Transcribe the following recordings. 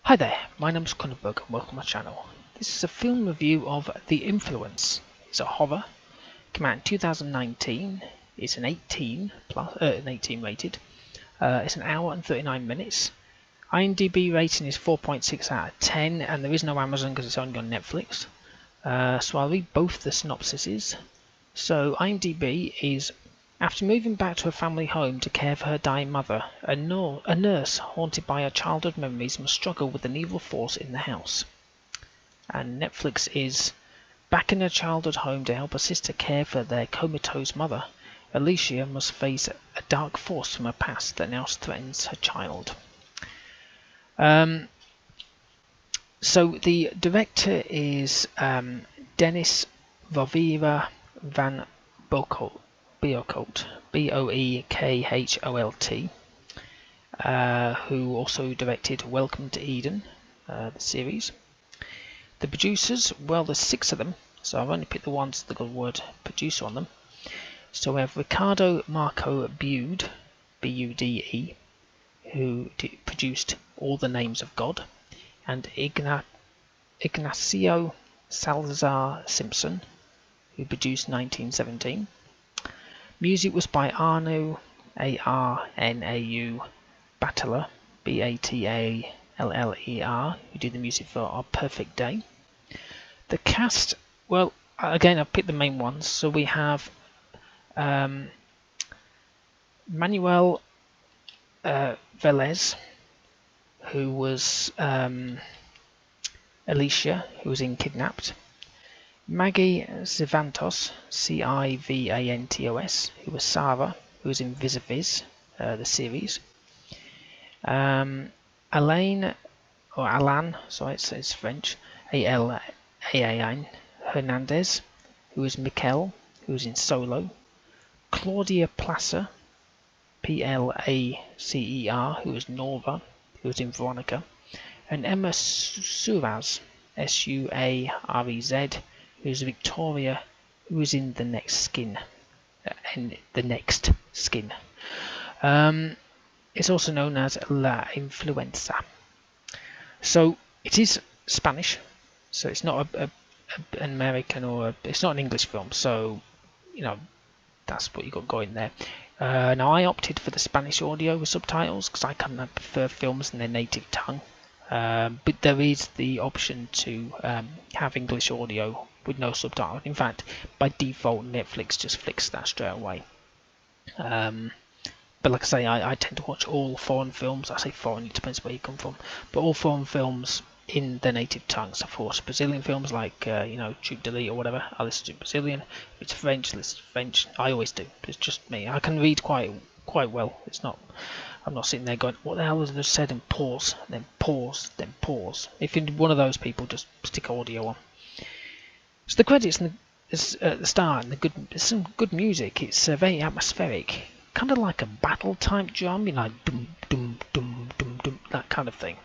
Hi there, my name's Kronenberg and welcome to my channel. This is a film review of The Influence. It's a horror, came out in 2019, it's an 18 rated, it's an hour and 39 minutes. IMDb rating is 4.6 out of 10 and there is no Amazon because it's only on Netflix. So I'll read both the synopsises. So IMDb is: after moving back to her family home to care for her dying mother, a nurse haunted by her childhood memories must struggle with an evil force in the house. And Netflix is: back in her childhood home to help her sister care for their comatose mother, Alicia must face a dark force from her past that now threatens her child. So the director is Dennis Rovira van Boeckholt, Boeckholt, who also directed Welcome to Eden, the series. The producers, well, there's 6 of them, so I've only picked the ones that got the word producer on them. So we have Ricardo Marco Bude, B-U-D-E, who produced All the Names of God, and Ignacio Salazar-Simpson, who produced 1917. Music was by Arnau, A-R-N-A-U, Battler, B-A-T-A-L-L-E-R, who did the music for Our Perfect Day. The cast, well, again, I've picked the main ones. So we have Manuel Velez, who was Alicia, who was in Kidnapped. Maggie Civantos, C-I-V-A-N-T-O-S, who was Sarah, who was in Vis-a-Vis, the series. Alan, sorry, it's French, A-L-A-A-N, Hernandez, who was Mikel, who was in Solo. Claudia Placer, P-L-A-C-E-R, who was Norva, who was in Veronica. And Emma Suarez, S-U-A-R-E-Z, who's Victoria, who is in The Next Skin. It's also known as La Influenza. So it is Spanish, so it's not an American it's not an English film, so you know that's what you got going there. Now I opted for the Spanish audio with subtitles because I kind of prefer films in their native tongue. But there is the option to have English audio with no subtitles. In fact, by default, Netflix just flicks that straight away. But like I say, I tend to watch all foreign films. I say foreign, it depends where you come from. But all foreign films in their native tongues. Of course, Brazilian films like Troop Delete or whatever, I listen to Brazilian. If it's French, I listen to French. I always do. It's just me. I can read quite well. It's not. I'm not sitting there going, what the hell was this said, and pause, then pause, then pause. If you're one of those people, just stick audio on. So the credits is at the start, and there's some good music. It's very atmospheric, kind of like a battle type drum, like dum dum dum dum dum, that kind of thing.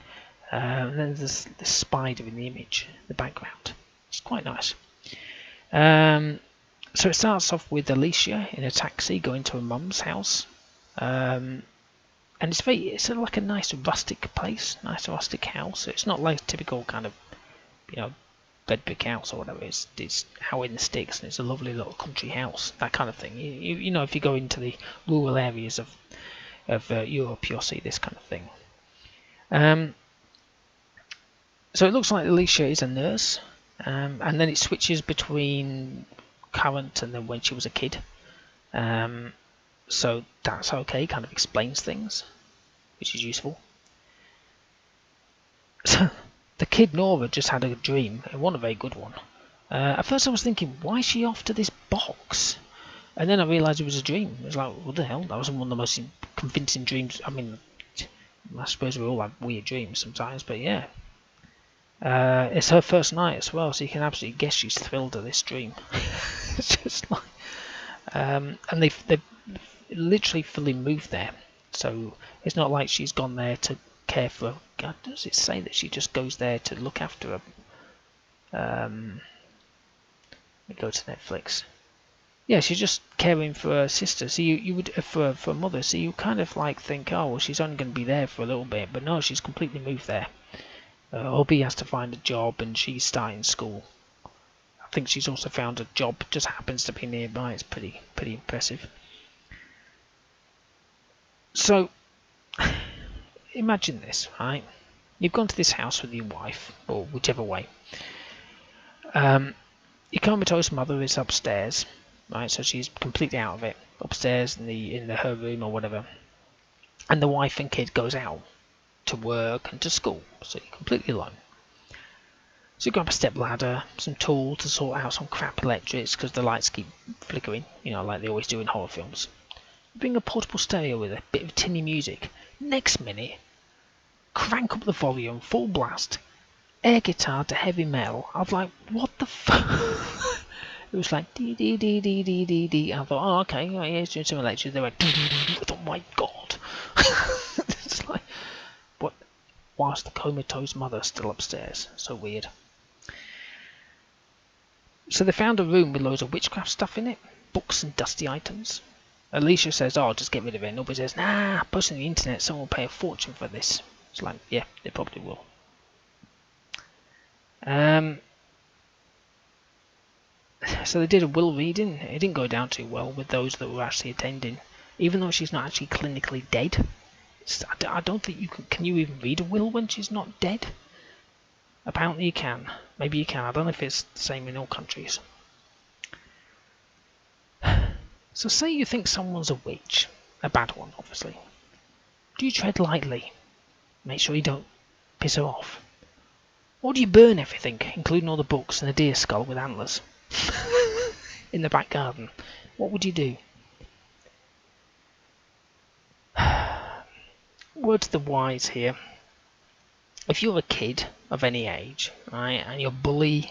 And then there's the spider in the image, the background. It's quite nice. So it starts off with Alicia in a taxi going to her mum's house. And it's sort of like a nice rustic place, nice rustic house. It's not like a typical kind of, red brick house or whatever. It's out in the sticks, and it's a lovely little country house, that kind of thing. You know, if you go into the rural areas of Europe, you'll see this kind of thing. So it looks like Alicia is a nurse, and then it switches between current and then when she was a kid. So that's okay, kind of explains things, which is useful. So the kid Nora just had a dream, and one a very good one. At first I was thinking, why is she off to this box? And then I realised it was a dream. It was like, what the hell? That was one of the most convincing dreams. I mean, I suppose we all have weird dreams sometimes, but yeah. It's her first night as well, so you can absolutely guess she's thrilled at this dream. It's just like... and they've literally fully moved there, so it's not like she's gone there to care for. God, does it say that she just goes there to look after her? Let me go to Netflix. Yeah, she's just caring for her sister. So you would for a mother. So you kind of like think, oh well, she's only going to be there for a little bit, but no, she's completely moved there. Hubby has to find a job, and she's starting school. I think she's also found a job, just happens to be nearby. It's pretty impressive. So, imagine this, right? You've gone to this house with your wife, or whichever way. Your comatose mother is upstairs, right? So she's completely out of it, upstairs in her room or whatever. And the wife and kid goes out to work and to school, so you're completely alone. So you grab a step ladder, some tools to sort out some crap electrics because the lights keep flickering, like they always do in horror films. You bring a portable stereo with a bit of tinny music. Next minute, crank up the volume, full blast, air guitar to heavy metal. I was like, what the fuck? It was like dee dee dee dee dee dee dee. I thought, oh okay, yeah, it's doing some electric. They went, oh my god. It's like, what? Whilst the comatose mother's still upstairs. So weird. So they found a room with loads of witchcraft stuff in it, books and dusty items. Alicia says, oh, just get rid of it. Nobody says, nah, post on the internet, someone will pay a fortune for this. It's like, yeah, they probably will. So they did a will reading. It didn't go down too well with those that were actually attending. Even though she's not actually clinically dead. I don't think you can you even read a will when she's not dead? Apparently you can. Maybe you can. I don't know if it's the same in all countries. So say you think someone's a witch. A bad one, obviously. Do you tread lightly? Make sure you don't piss her off. Or do you burn everything, including all the books and a deer skull with antlers? In the back garden? What would you do? Word to the wise here. If you're a kid of any age, right, and you're bullying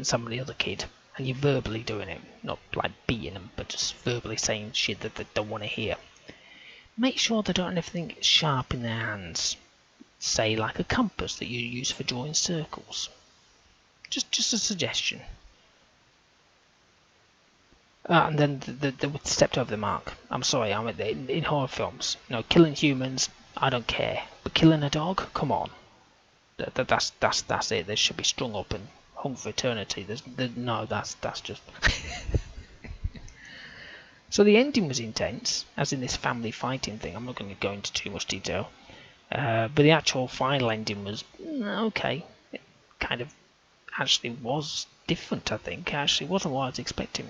somebody other kid, and you're verbally doing it, not like beating them, but just verbally saying shit that they don't want to hear, make sure they don't have anything sharp in their hands. Say like a compass that you use for drawing circles. Just a suggestion. And then they stepped over the mark. I'm sorry, in horror films. Killing humans, I don't care. But killing a dog, come on. That's it. They should be strung up and hung for eternity. No, that's just. So the ending was intense, as in this family fighting thing. I'm not going to go into too much detail. But the actual final ending was okay. It kind of actually was different, I think. Actually wasn't what I was expecting.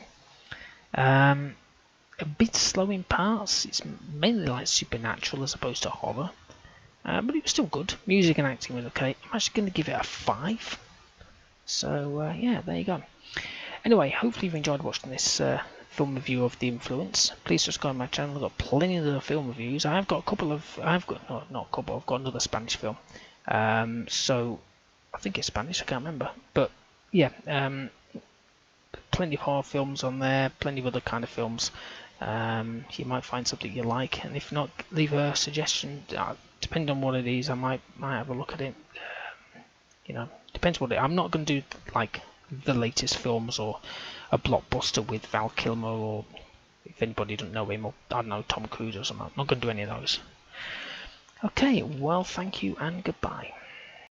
A bit slow in parts. It's mainly like supernatural as opposed to horror. But it was still good. Music and acting was okay. I'm actually going to give it a 5. So, yeah, there you go. Anyway, hopefully you've enjoyed watching this film review of The Influence. Please subscribe to my channel. I've got plenty of other film reviews. I've got another Spanish film. So, I think it's Spanish, I can't remember. But, yeah, plenty of horror films on there, plenty of other kind of films. You might find something you like, and if not, leave a suggestion. Depending on what it is, I might have a look at it. Depends what it. I'm not going to do like the latest films or a blockbuster with Val Kilmer, or if anybody doesn't know him, or I don't know, Tom Cruise or something. I'm not going to do any of those. Okay, well, thank you and goodbye.